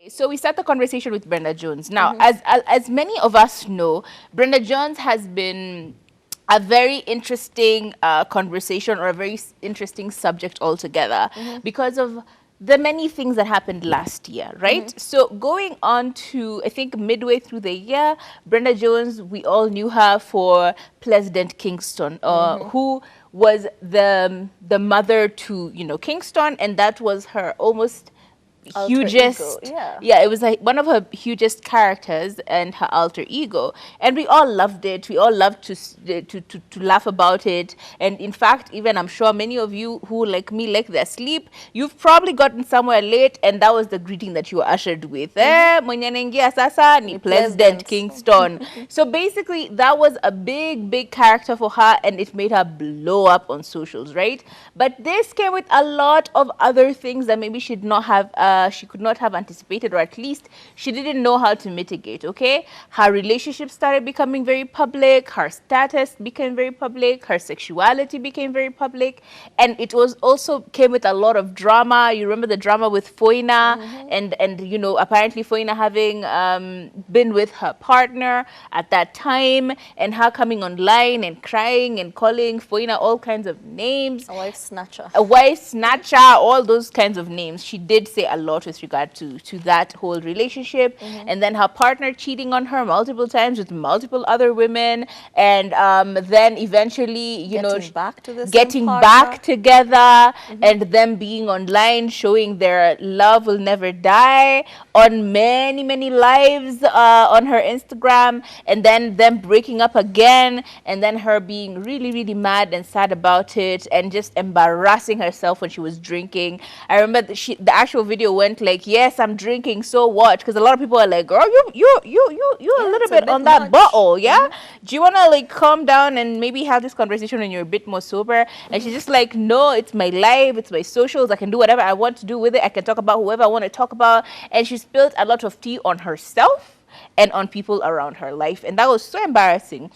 So we start the conversation with Brenda Jons. Now, as many of us know, Brenda Jons has been a very interesting conversation, or a very interesting subject altogether, because of the many things that happened last year, right? So going on to, I think, midway through the year, Brenda Jons, we all knew her for President Kingston, who was the mother to, Kingston, and that was her almost Alter hugest ego, yeah. yeah, it was like one of her hugest characters and her alter ego, and we all loved it. We all loved to laugh about it. And in fact, even I'm sure many of you who, like me, like their sleep, you've probably gotten somewhere late and that was the greeting that you were ushered with. Mwenye anaingia sasa ni President Kingston. So basically that was a big character for her, and it made her blow up on socials, right? But this came with a lot of other things that maybe she could not have anticipated, or at least she didn't know how to mitigate. Okay, her relationship started becoming very public, her status became very public, her sexuality became very public, and it was also came with a lot of drama. You remember the drama with Foina, and apparently Foina having been with her partner at that time, and her coming online and crying and calling Foina all kinds of names. A wife snatcher, all those kinds of names. She did say a lot with regard to that whole relationship. And then her partner cheating on her multiple times with multiple other women, and then eventually getting back together, and them being online showing their love will never die on many lives on her Instagram, and then them breaking up again, and then her being really mad and sad about it, and just embarrassing herself when she was drinking. I remember the actual video went like, yes, I'm drinking, so what? Because a lot of people are like, girl, you a little bit on that bottle, yeah? Do you want to like calm down and maybe have this conversation when you're a bit more sober? And she's just like, no, it's my life, it's my socials, I can do whatever I want to do with it, I can talk about whoever I want to talk about. And she spilled a lot of tea on herself and on people around her life, and that was so embarrassing.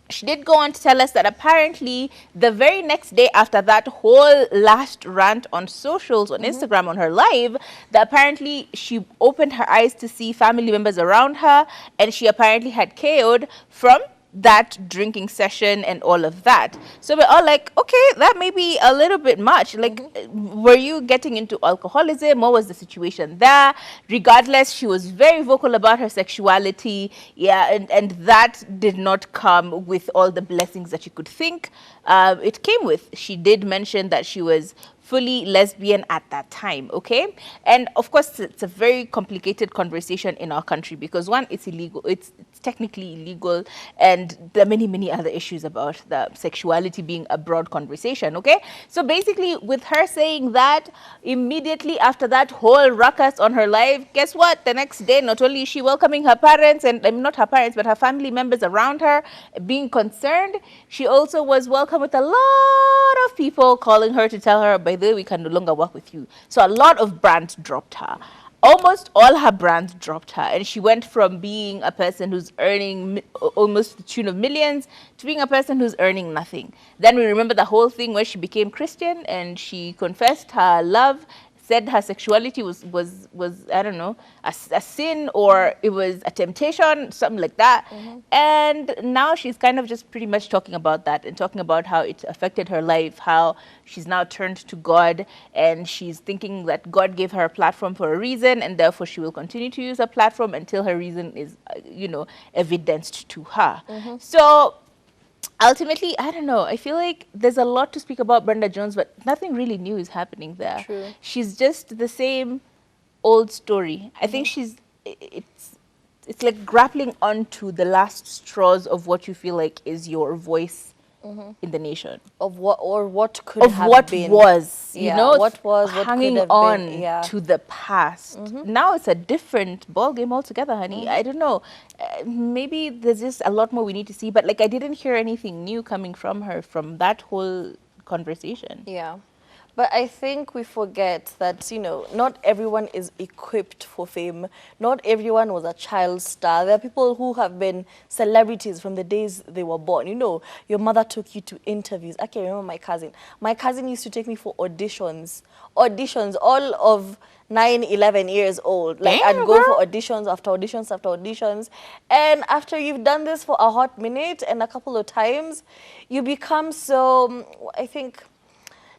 She did go on to tell us that apparently the very next day after that whole last rant on socials, on Instagram, on her live, that apparently she opened her eyes to see family members around her, and she apparently had KO'd from that drinking session and all of that. So we're all like, okay, that may be a little bit much. Like, were you getting into alcoholism? What was the situation there? Regardless, she was very vocal about her sexuality. Yeah, and that did not come with all the blessings that you could think it came with. She did mention that she was fully lesbian at that time, okay? And of course, it's a very complicated conversation in our country because one, it's illegal, it's technically illegal, and there are many other issues about the sexuality being a broad conversation, okay? So basically, with her saying that, immediately after that whole ruckus on her life, guess what? The next day, not only is she welcoming her parents, and not her parents, but her family members around her being concerned, she also was welcomed with a lot of people calling her to tell her, by the way, we can no longer work with you. So a lot of brands dropped her. Almost all her brands dropped her, and she went from being a person who's earning almost the tune of millions to being a person who's earning nothing. Then we remember the whole thing where she became Christian and she confessed her love, said her sexuality was I don't know, a sin, or it was a temptation, something like that. And now she's kind of just pretty much talking about that and talking about how it affected her life, how she's now turned to God, and she's thinking that God gave her a platform for a reason, and therefore she will continue to use her platform until her reason is evidenced to her. So ultimately, I don't know. I feel like there's a lot to speak about Brenda Jons, but nothing really new is happening there. True. She's just the same old story. I think it's like grappling onto the last straws of what you feel like is your voice in the nation. Of what could Of have what been. was, what was, what hanging could have on been. Yeah. to the past. Now it's a different ball game altogether, honey. I don't know. Maybe there's just a lot more we need to see, but like I didn't hear anything new coming from her from that whole conversation. Yeah. But I think we forget that, not everyone is equipped for fame. Not everyone was a child star. There are people who have been celebrities from the days they were born. Your mother took you to interviews. I can remember my cousin. My cousin used to take me for auditions. Auditions, all of 9, 11 years old. Like, Damn, I'd go for girl. auditions after auditions after auditions. And after you've done this for a hot minute and a couple of times, you become so, I think,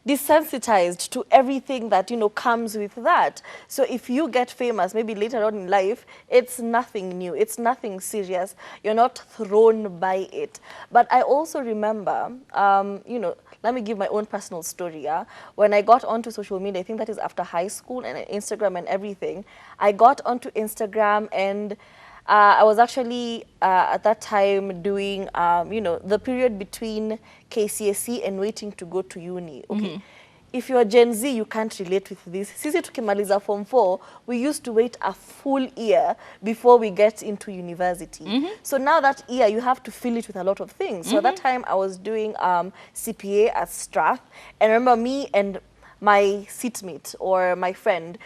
desensitized to everything that comes with that. So if you get famous maybe later on in life, it's nothing new, it's nothing serious, you're not thrown by it. But I also remember, let me give my own personal story. When I got onto social media, I think that is after high school and Instagram and everything, I got onto Instagram and I was actually at that time doing, the period between KCSE and waiting to go to uni. Okay. If you're Gen Z, you can't relate with this. Sisi tukimaliza Form 4, we used to wait a full year before we get into university. So now that year, you have to fill it with a lot of things. So at that time, I was doing CPA at Strath. And remember, me and my seatmate or my friend,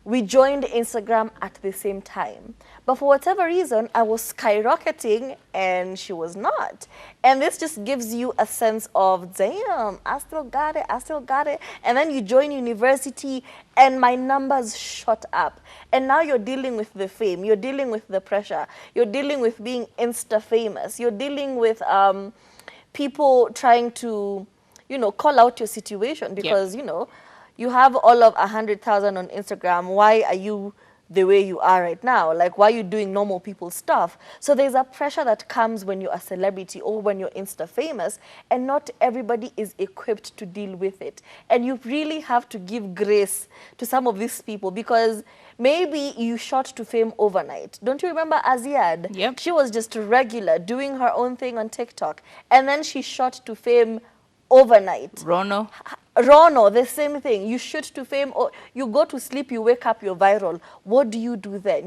we joined Instagram at the same time. But for whatever reason, I was skyrocketing and she was not. And this just gives you a sense of, damn, I still got it, I still got it. And then you join university and my numbers shot up. And now you're dealing with the fame, you're dealing with the pressure, you're dealing with being Insta famous, you're dealing with people trying to, call out your situation because, you have all of 100,000 on Instagram. Why are you the way you are right now? Like, why are you doing normal people stuff? So there's a pressure that comes when you're a celebrity or when you're Insta famous, and not everybody is equipped to deal with it. And you really have to give grace to some of these people because maybe you shot to fame overnight. Don't you remember Aziad? Yep. She was just regular, doing her own thing on TikTok. And then she shot to fame overnight. Rono, the same thing. You shoot to fame, or you go to sleep, you wake up, you're viral. What do you do then?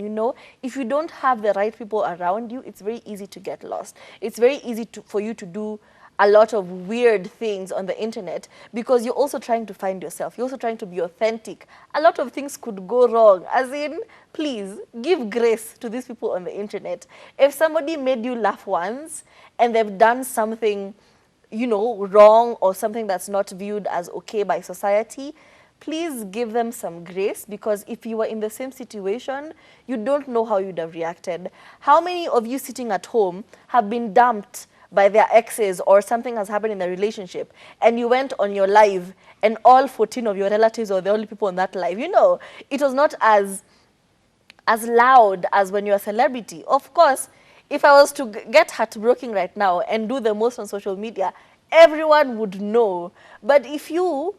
If you don't have the right people around you, it's very easy to get lost. It's very easy for you to do a lot of weird things on the internet because you're also trying to find yourself. You're also trying to be authentic. A lot of things could go wrong. As in, please give grace to these people on the internet. If somebody made you laugh once and they've done something wrong or something that's not viewed as okay by society, please give them some grace because if you were in the same situation, you don't know how you'd have reacted. How many of you sitting at home have been dumped by their exes or something has happened in the relationship and you went on your live and all 14 of your relatives or the only people on that live, it was not as loud as when you're a celebrity. Of course, if I was to get heartbroken right now and do the most on social media, everyone would know. But if you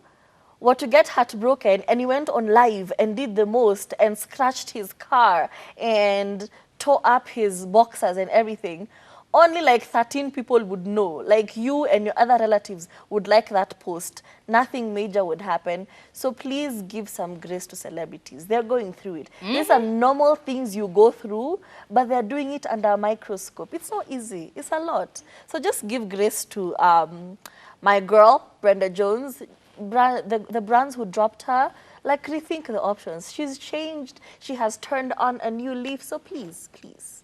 were to get heartbroken and you went on live and did the most and scratched his car and tore up his boxers and everything, only like 13 people would know. Like you and your other relatives would like that post. Nothing major would happen. So please give some grace to celebrities. They're going through it. These are normal things you go through, but they're doing it under a microscope. It's not easy. It's a lot. So just give grace to my girl, Brenda Jons. The brands who dropped her, like rethink the options. She's changed. She has turned on a new leaf. So please, please.